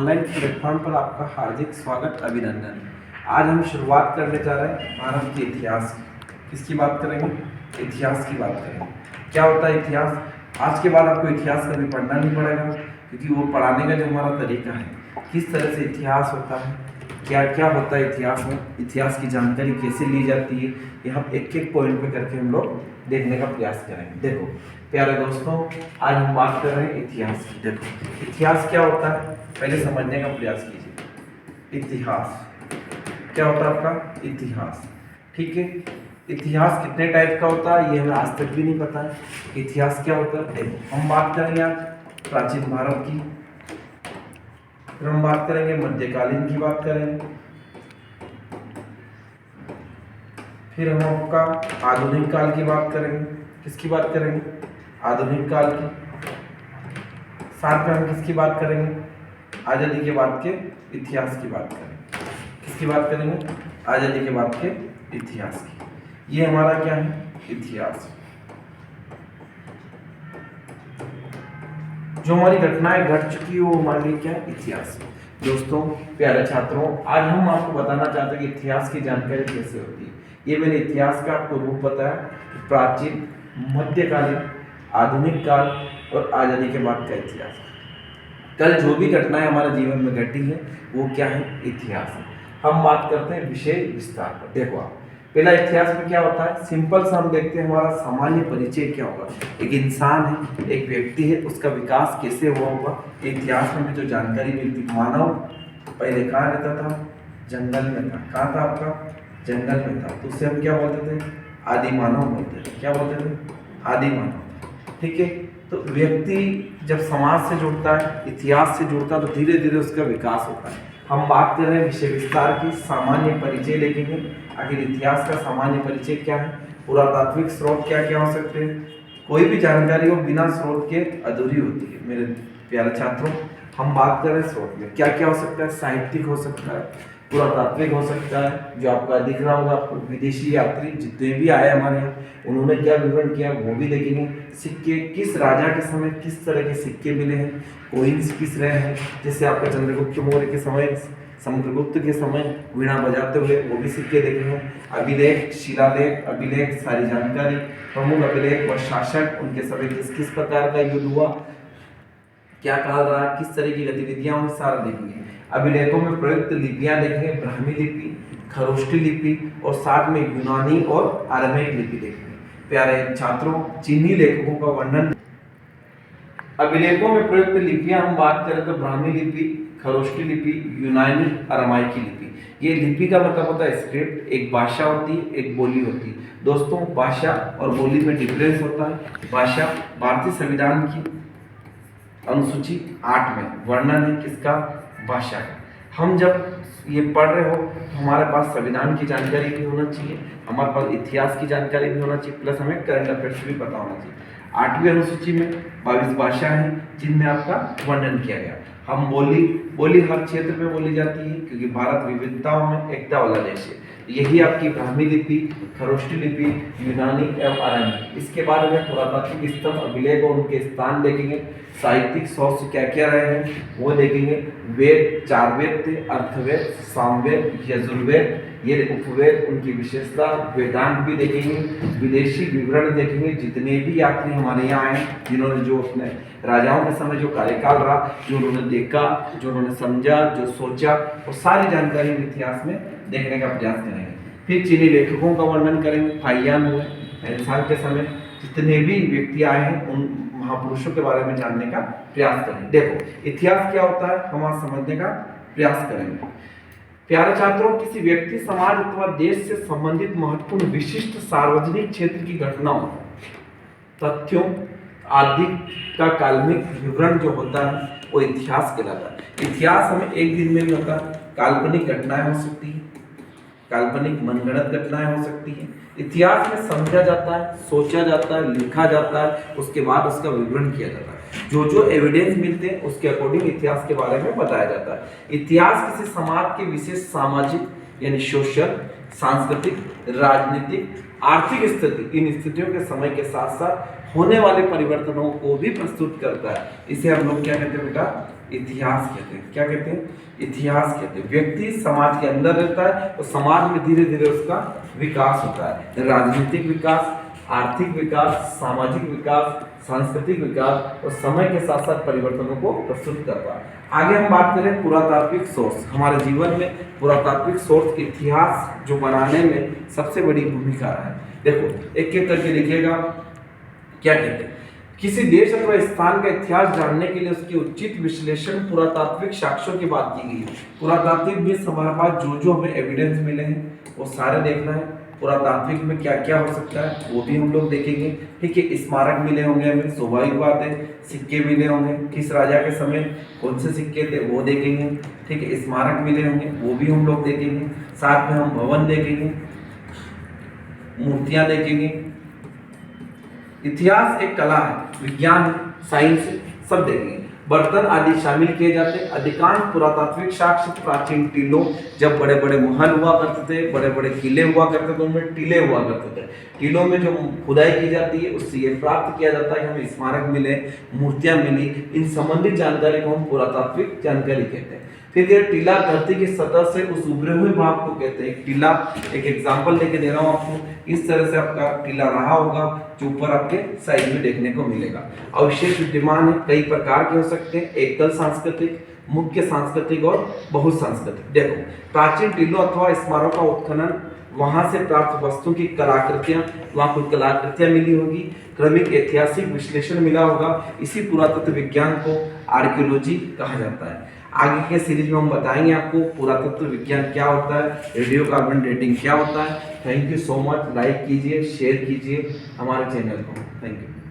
Online platform पर आपका हार्दिक स्वागत, अभिनंदन। आज हम शुरुआत करने जा रहे हैं भारत के इतिहास की। किसकी बात करेंगे? इतिहास की बात करेंगे। क्या होता है इतिहास? आज के बाद आपको इतिहास कभी पढ़ना नहीं पड़ेगा, क्योंकि वो पढ़ाने का जो हमारा तरीका है, किस तरह से इतिहास होता है, क्या क्या होता है इतिहास में, इतिहास की जानकारी कैसे ली जाती है, ये हम एक एक पॉइंट पे करके हम लोग देखने का प्रयास करेंगे। देखो प्यारे दोस्तों, आज हम बात कर रहे हैं इतिहास की। देखो इतिहास क्या होता है, पहले समझने का प्रयास कीजिए। इतिहास क्या होता है आपका? इतिहास, ठीक है। इतिहास कितने टाइप का होता है ये हमें आज तक भी नहीं पता है। इतिहास क्या होता है? देखो हम बात करेंगे आज प्राचीन भारत की, फिर हम बात करेंगे मध्यकालीन की बात करेंगे, फिर हम आपका आधुनिक काल की बात करेंगे। किसकी बात करेंगे? आधुनिक काल की। साथ में हम किसकी बात करेंगे? आज़ादी के बाद के इतिहास की बात करेंगे। किसकी बात करेंगे? आज़ादी के बाद के इतिहास की। ये हमारा क्या है? इतिहास। जो हमारी घटनाएं घट चुकी है वो हमारे लिए क्या है? इतिहास। दोस्तों, प्यारे छात्रों, आज हम आपको बताना चाहते हैं कि इतिहास की जानकारी कैसे होती है। ये मैंने इतिहास का आपको रूप बताया, प्राचीन, मध्यकालीन, आधुनिक काल और आज़ादी के बाद का इतिहास। कल जो भी घटनाएं हमारे जीवन में घटी है वो क्या है? इतिहास है। हम बात करते हैं विषय विस्तार पर। देखो आप, पहला इतिहास में क्या होता है, सिंपल सा हम देखते हैं हमारा सामान्य परिचय क्या होगा। एक इंसान है, एक व्यक्ति है, उसका विकास कैसे हुआ होगा, इतिहास में जो जानकारी मिलती। मानव पहले कहाँ रहता था? जंगल में था। कहाँ था आपका? जंगल में था। तो उसे हम क्या बोलते थे? आदि मानव बोलते थे। क्या बोलते थे? आदि मानव, ठीक है। तो व्यक्ति जब समाज से जुड़ता है, इतिहास से जुड़ता है, तो धीरे धीरे उसका विकास होता है। हम बात कर रहे हैं विषय विस्तार की, सामान्य परिचय लेंगे। आखिर इतिहास का सामान्य परिचय क्या है? पुरातात्विक स्रोत क्या क्या हो सकते हैं? कोई भी जानकारी हो बिना स्रोत के अधूरी होती है। मेरे प्यारे छात्रों, हम बात कर रहे हैं स्रोत में क्या क्या हो सकता है। साहित्यिक हो सकता है, पुरातात्विक हो सकता है, जो आपका दिख रहा होगा आपको, विदेशी यात्री जितने भी आए हमारे यहाँ उन्होंने क्या विवरण किया वो भी देखेंगे। सिक्के, किस राजा के समय किस तरह के सिक्के मिले हैं, कोइंस किस रहे हैं, जैसे आपका चंद्रगुप्त मौर्य के समय, समुद्रगुप्त के समय वीणा बजाते हुए वो भी सिक्के देखेंगे। अभिलेख, शिलालेख, अभिलेख, सारी जानकारी, प्रमुख अभिलेख व शासक, उनके समय किस किस प्रकार का युद्ध हुआ, क्या काल रहा, किस तरह की गतिविधियां हुई, सारा देखेंगे। अभिलेखों में प्रयुक्त लिपियां देखेंगे, ब्राह्मी लिपि, खरोष्टी लिपि और साथ में यूनानी और अरमेक लिपि देखेंगे। प्यारे छात्रों, चीनी लेखकों का वर्णन। अभिलेखों में प्रयुक्त लिपियां हम बात करें तो ब्राह्मी लिपि, खरोष्टी लिपि, यूनानी, अरमाइकी लिपि। ये लिपि का मतलब होता है स्क्रिप्ट। एक भाषा होती है, एक बोली होती है। दोस्तों, भाषा और बोली में डिफरेंस होता है। भाषा भारतीय संविधान की अनुसूची 8 में वर्णन है किसका? भाषा का। हम जब ये पढ़ रहे हो तो हमारे पास संविधान की जानकारी भी होना चाहिए, हमारे पास इतिहास की जानकारी भी होना चाहिए, प्लस हमें करंट अफेयर्स भी पता होना चाहिए। 8वीं अनुसूची में 22 भाषा हैं जिनमें आपका वर्णन किया गया। हम बोली हर क्षेत्र में बोली जाती है, क्योंकि भारत विविधताओं में एकता वाला देश है। यही आपकी ब्राह्मी लिपि, खरोष्टी लिपि, यूनानी एवं अरमी। इसके बाद में पुरातात्विक स्तंभ, अभिलेख और उनके स्थान देखेंगे। साहित्यिक सोर्स क्या क्या रहे हैं वो देखेंगे। वेद, 4 वेद थे, अर्थवेद, सामवेद, यजुर्वेद, ये उपवेद, उनकी विशेषता, वेदांत भी देखेंगे। विदेशी विवरण देखेंगे। जितने भी यात्री हमारे यहाँ आए जिन्होंने जो अपने राजाओं के समय जो कार्यकाल रहा, जो उन्होंने देखा, जो उन्होंने समझा, जो सोचा, वो सारी जानकारी इतिहास में देखने का प्रयास करेंगे। फिर चीनी लेखकों का वर्णन करेंगे। फाहियान हुए, इंसान के समय जितने भी व्यक्ति आए हैं उन महापुरुषों के बारे में जानने का प्रयास करेंगे। देखो इतिहास क्या होता है हम आज समझने का प्रयास करेंगे। प्यारे छात्रों, किसी व्यक्ति, समाज अथवा देश से संबंधित महत्वपूर्ण विशिष्ट सार्वजनिक क्षेत्र की घटनाओं, तथ्यों आदि का काल्पनिक विवरण जो होता है वो इतिहास कहलाता है। इतिहास हमें एक दिन में भी होता है। काल्पनिक घटनाएं हो सकती है, काल्पनिक मनगढ़ंत घटनाएं हो सकती हैं। इतिहास में समझा जाता है, सोचा जाता है, लिखा जाता है, उसके बाद उसका विवरण किया जाता है। जो जो एविडेंस मिलते हैं उसके अकॉर्डिंग इतिहास के बारे में बताया जाता है। इतिहास किसी समाज के विशेष सामाजिक यानी सोशल, सांस्कृतिक, राजनीतिक, आर्थिक स्थिति, इन स्थितियों के समय के साथ साथ होने वाले परिवर्तनों को भी प्रस्तुत करता है। इसे हम लोग क्या कहते हैं बेटा? इतिहास कहते हैं। क्या कहते हैं? इतिहास कहते हैं। व्यक्ति समाज के अंदर रहता है और समाज में धीरे धीरे उसका विकास होता है। राजनीतिक विकास, आर्थिक विकास, सामाजिक विकास, सांस्कृतिक विकास और समय के साथ साथ परिवर्तनों को प्रस्तुत करता है। आगे हम बात करें पुरातात्विक सोर्स। हमारे जीवन में पुरातात्विक सोर्स इतिहास जो बनाने में सबसे बड़ी भूमिका है। देखो एक एक करके लिखिएगा। क्या कहते हैं? किसी देश अथवा स्थान का इतिहास जानने के लिए उसकी उचित विश्लेषण पुरातात्विक साक्ष्यों की बात की गई है। पुरातात्विक में हमारे पास जो जो हमें एविडेंस मिले हैं वो सारे देखना है। पुरातात्विक में क्या क्या हो सकता है वो भी हम लोग देखेंगे। ठीक है, स्मारक मिले होंगे हमें, स्वाभाविक बात है। सिक्के मिले होंगे, किस राजा के समय कौन से सिक्के थे वो देखेंगे। ठीक है, स्मारक मिले होंगे वो भी हम लोग देखेंगे। साथ में हम भवन देखेंगे, मूर्तियां देखेंगे। इतिहास एक कला है, विज्ञान, साइंस सब देखेंगे। बर्तन आदि शामिल किए जाते हैं। अधिकांश पुरातात्विक साक्ष्य प्राचीन टीलों, जब बड़े बड़े महल हुआ करते थे, बड़े बड़े किले हुआ करते थे, उनमें टीले हुआ करते थे। टीलों में जो खुदाई की जाती है उससे ये प्राप्त किया जाता है हमें स्मारक मिले, मूर्तियां मिली। इन संबंधित जानकारी को हम पुरातात्विक जानकारी कहते हैं। फिर ये टीला धरती की सतह से उस उभरे हुए भाग को कहते हैं। टीला एक एग्जांपल लेके दे रहा हूँ आपको। इस तरह से आपका टीला रहा होगा जो ऊपर आपके साइड में देखने को मिलेगा। अवशेष विद्यमान है, कई प्रकार के हो सकते हैं। एकल सांस्कृतिक, मुख्य सांस्कृतिक और बहु सांस्कृतिक। देखो प्राचीन टीलों अथवा स्मारकों का उत्खनन, वहां से प्राप्त वस्तु की कलाकृतियां, वहां कुछ कलाकृतियां मिली होगी, क्रमिक ऐतिहासिक विश्लेषण मिला होगा। इसी पुरातत्व विज्ञान को आर्कियोलॉजी कहा जाता है। आगे के सीरीज में हम बताएंगे आपको पुरातत्व विज्ञान क्या होता है, रेडियो कार्बन डेटिंग क्या होता है। Thank you so much. Like कीजिए, शेयर कीजिए हमारे चैनल को। Thank you.